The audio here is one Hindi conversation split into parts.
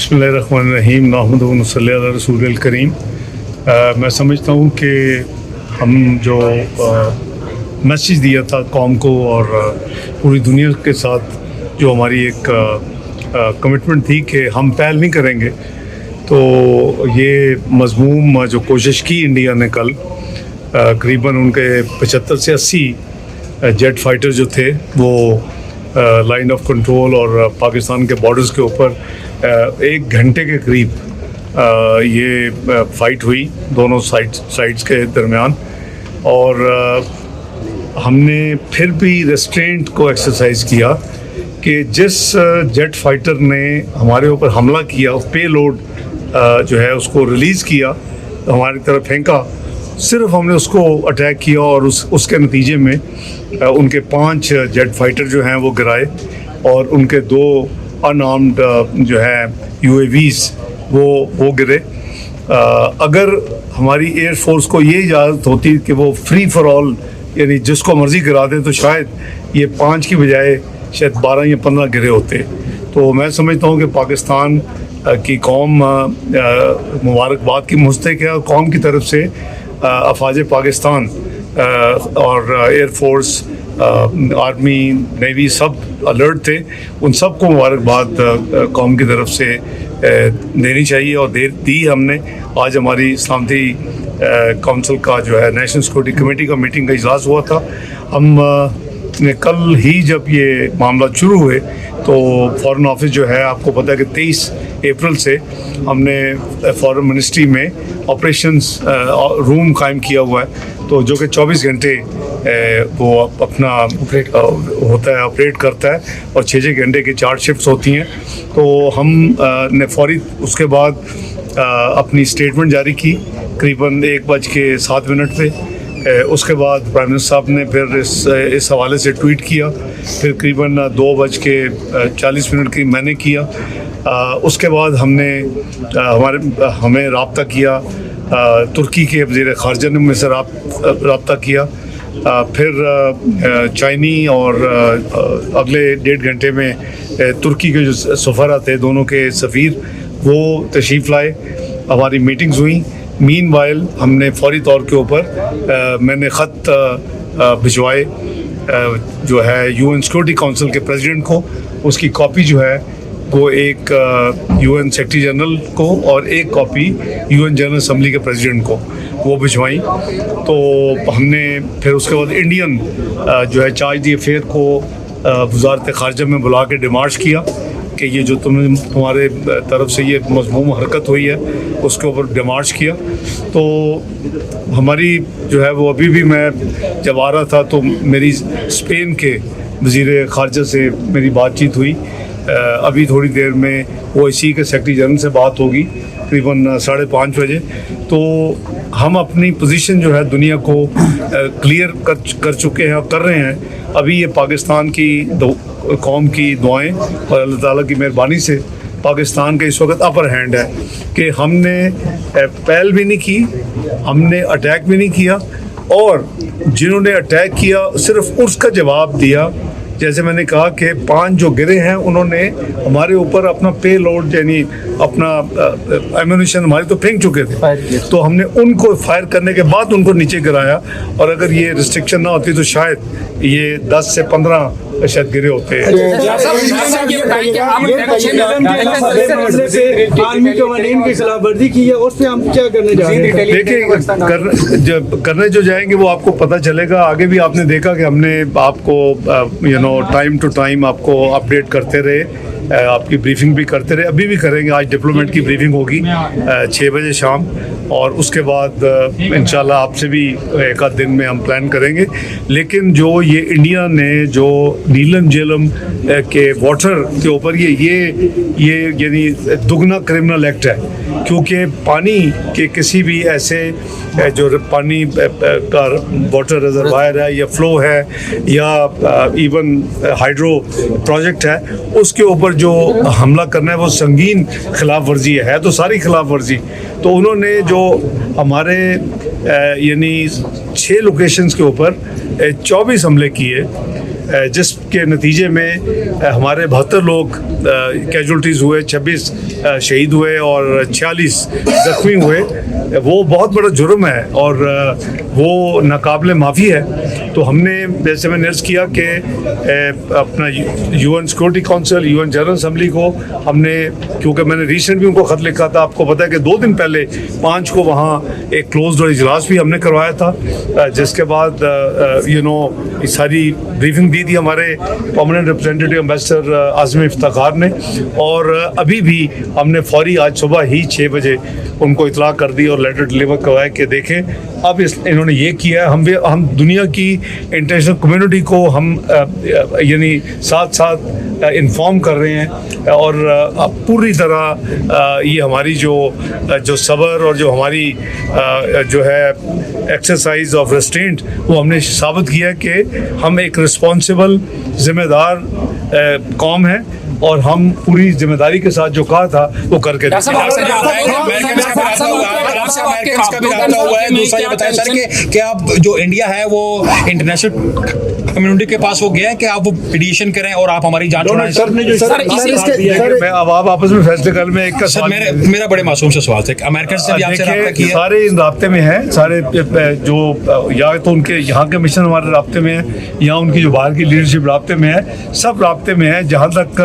बिस्मिल्लाहिर्रहमानिर्रहीम नहमदुहु व नसल्ली अला रसूलिल करीम। मैं समझता हूँ कि हम जो मैसेज दिया था कौम को और पूरी दुनिया के साथ जो हमारी एक कमिटमेंट थी कि हम पहल नहीं करेंगे, तो ये मज़मूम जो कोशिश की इंडिया ने कल करीबन उनके 75 से 80 जेट फाइटर जो थे वो लाइन ऑफ कंट्रोल और पाकिस्तान के बॉर्डर्स के ऊपर 1 घंटे के करीब ये फ़ाइट हुई दोनों साइड्स के दरमियान। और हमने फिर भी रेस्ट्रेंट को एक्सरसाइज किया कि जिस जेट फाइटर ने हमारे ऊपर हमला किया, पे लोड जो है उसको रिलीज़ किया, हमारी तरफ फेंका, सिर्फ हमने उसको अटैक किया और उसके नतीजे में उनके 5 जेट फाइटर जो हैं वो गिराए और उनके 2 अनआर्म्ड जो है UAVs वो गिरे। अगर हमारी एयर फोर्स को ये इजाज़त होती कि वो फ्री फॉर ऑल यानी जिसको मर्ज़ी गिरा दें, तो शायद ये 5 की बजाय शायद 12 या 15 गिरे होते। तो मैं समझता हूँ कि पाकिस्तान की कौम मुबारकबाद की मुस्तहिक है और कौम की तरफ से अफवाज पाकिस्तान और एयर फोर्स, आर्मी, नेवी सब अलर्ट थे। उन सब को मुबारकबाद कौम की तरफ से देनी चाहिए और दी हमने। आज हमारी सलामती काउंसिल का जो है नेशनल सिक्योरिटी कमेटी का मीटिंग का इजलास हुआ था। हम ने कल ही जब ये मामला शुरू हुए तो फॉरेन ऑफिस जो है, आपको पता है कि 23 अप्रैल से हमने फॉरेन मिनिस्ट्री में ऑपरेशंस रूम कायम किया हुआ है, तो जो कि 24 घंटे वो अपना ऑपरेट करता है और 6 घंटे की 4 शिफ्ट्स होती हैं। तो हम ने फौरी उसके बाद अपनी स्टेटमेंट जारी की करीबन 1:07 पे। उसके बाद प्राइम मिनिस्टर साहब ने फिर इस हवाले से ट्वीट किया, फिर करीबन 2:40 की मैंने किया। उसके बाद हमें रब्ता किया, तुर्की के वज़ीर ख़ारजा ने मुझसे रब्ता किया, फिर चाइनी और अगले 1.5 घंटे में तुर्की के जो सफ़रा थे, दोनों के सफ़ीर वो तशरीफ़ लाए, हमारी मीटिंग्स हुई। मीनवाइल हमने फौरी तौर के ऊपर मैंने ख़त भिजवाए जो है UN सिक्योरिटी काउंसिल के प्रेसिडेंट को, उसकी कॉपी जो है वो एक UN सेक्रेटरी जनरल को और एक कॉपी UN जनरल असम्बली के प्रेसिडेंट को वो भिजवाई। तो हमने फिर उसके बाद इंडियन जो है चार्ज दी अफेयर को वज़ारत ख़ारजा में बुला के डिमार्च किया कि ये जो तुम्हारे तरफ से ये मज़मूम हरकत हुई है उसके ऊपर डिमार्च किया। तो हमारी जो है वो अभी भी, मैं जब आ रहा था तो मेरी स्पेन के वज़ीर ख़ारजा से मेरी बातचीत हुई। अभी थोड़ी देर में OIC के सेक्रेटरी जनरल से बात होगी करीबन 5:30 बजे। तो हम अपनी पोजीशन जो है दुनिया को क्लियर कर चुके हैं और कर रहे हैं। अभी ये पाकिस्तान की कौम की दुआएं और अल्लाह ताला की मेहरबानी से पाकिस्तान का इस वक्त अपर हैंड है कि हमने पहल भी नहीं की, हमने अटैक भी नहीं किया, और जिन्होंने अटैक किया सिर्फ उसका जवाब दिया। जैसे मैंने कहा कि 5 जो गिरे हैं उन्होंने हमारे ऊपर अपना पे लोड यानी अपना एम्यूनिशन हमारे तो फेंक चुके थे, तो हमने उनको फायर करने के बाद उनको नीचे गिराया। और अगर ये रिस्ट्रिक्शन ना होती तो शायद ये 10 से 15 शायद गिरे होते हैं। देखिए, करने जो जाएंगे वो आपको पता चलेगा। आगे भी आपने देखा कि हमने आपको टाइम टू टाइम आपको अपडेट करते रहे, आपकी ब्रीफिंग भी करते रहे, अभी भी करेंगे। आज डिप्लोमेट की ब्रीफिंग होगी 6 बजे शाम, और उसके बाद इंशाल्लाह आपसे भी एक आध दिन में हम प्लान करेंगे। लेकिन जो ये इंडिया ने जो नीलम झेलम के वाटर के ऊपर ये यानी दुगना क्रिमिनल एक्ट है, क्योंकि पानी के किसी भी ऐसे जो पानी का वाटर रिजर्वायर है या फ्लो है या इवन हाइड्रो प्रोजेक्ट है, उसके ऊपर जो हमला करना है वो संगीन खिलाफ वर्जी है तो सारी खिलाफ वर्जी। तो उन्होंने जो हमारे यानी 6 लोकेशंस के ऊपर 24 हमले किए जिसके नतीजे में हमारे 72 लोग कैजुअल्टीज़ हुए, 26 शहीद हुए और 46 जख्मी हुए। वो बहुत बड़ा जुर्म है और वो नाकाबिले माफ़ी है। तो हमने, जैसे मैंने अर्ज़ किया कि अपना UN security council, UN general assembly को हमने, क्योंकि मैंने रिसेंट भी उनको ख़त लिखा था, आपको पता है कि 2 दिन पहले 5 को वहाँ एक क्लोज डोर इजलास भी हमने करवाया था, जिसके बाद सारी ब्रीफिंग दी थी हमारे परमानेंट रिप्रेजेंटेटिव एम्बेसडर आज़म इफ्तिखार ने। और अभी भी हमने फौरी आज सुबह ही 6 बजे उनको इतला कर दी और लेटर डिलीवर करवाया कि देखें अब इन्होंने ये किया है। हम दुनिया की इंटरनेशनल कम्युनिटी को हम यानी साथ साथ इन्फॉर्म कर रहे हैं और पूरी तरह ये हमारी जो सब्र और जो हमारी जो है एक्सरसाइज ऑफ रेस्ट्रेंट, वो हमने साबित किया कि हम एक रिस्पॉन्सिबल जिम्मेदार कौम है और हम पूरी जिम्मेदारी के साथ जो कहा था वो करके कि आप जो इंडिया है वो इंटरनेशनल कम्युनिटी के पास हो गया है कि आप वो पिटीशन करें और आप हमारी जांच छुड़ाएं। मैं अब आप आपस में फैसले कर, मैं एक का सर मेरा बड़े मासूम से सवाल था, अमेरिकन से भी आपसे रब्ता किया, सारे इन राब्ते में हैं, सारे जो या तो उनके यहाँ के मिशन हमारे राब्ते में है या उनकी जो बाहर की लीडरशिप राब्ते में है, सब राब्ते में है। जहाँ तक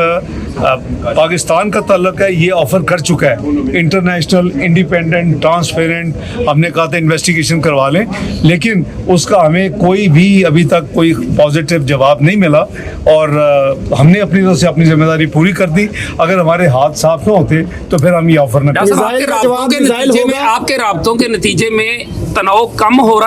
पाकिस्तान का ताल्लुक है, ये ऑफर कर चुका है इंटरनेशनल, इंडिपेंडेंट, ट्रांसपेरेंट। हमने कहा था इन्वेस्टिगेशन करवा लें, लेकिन उसका हमें कोई भी अभी तक कोई पॉजिटिव जवाब नहीं मिला और हमने अपनी तरफ से अपनी जिम्मेदारी पूरी कर दी। अगर हमारे हाथ साफ न होते तो फिर हम ये ऑफर न करते। आपके राब्तों के नतीजे में तनाव कम हो रहा